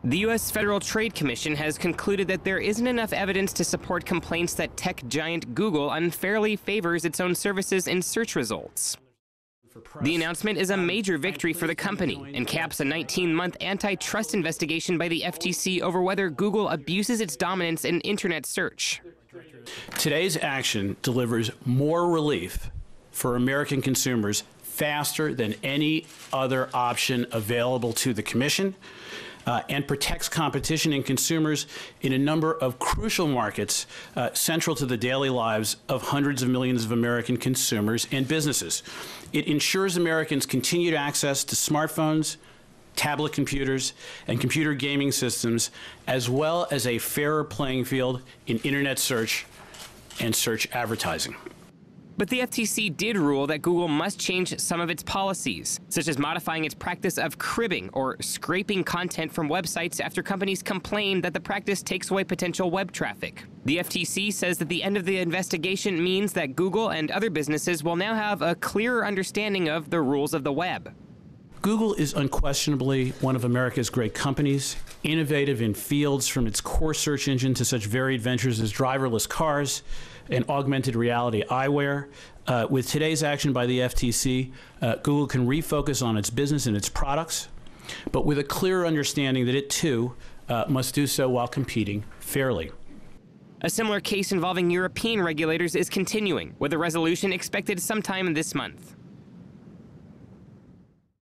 The U.S. Federal Trade Commission has concluded that there isn't enough evidence to support complaints that tech giant Google unfairly favors its own services in search results. The announcement is a major victory for the company and caps a 19-month antitrust investigation by the FTC over whether Google abuses its dominance in internet search. Today's action delivers more relief for American consumers faster than any other option available to the Commission, and protects competition and consumers in a number of crucial markets central to the daily lives of hundreds of millions of American consumers and businesses. It ensures Americans continued access to smartphones, tablet computers, and computer gaming systems, as well as a fairer playing field in internet search and search advertising. But the FTC did rule that Google must change some of its policies, such as modifying its practice of cribbing or scraping content from websites after companies complain that the practice takes away potential web traffic. The FTC says that the end of the investigation means that Google and other businesses will now have a clearer understanding of the rules of the web. Google is unquestionably one of America's great companies, innovative in fields from its core search engine to such varied ventures as driverless cars and augmented reality eyewear. With today's action by the FTC, Google can refocus on its business and its products, but with a clear understanding that it, too, must do so while competing fairly. A similar case involving European regulators is continuing, with a resolution expected sometime this month.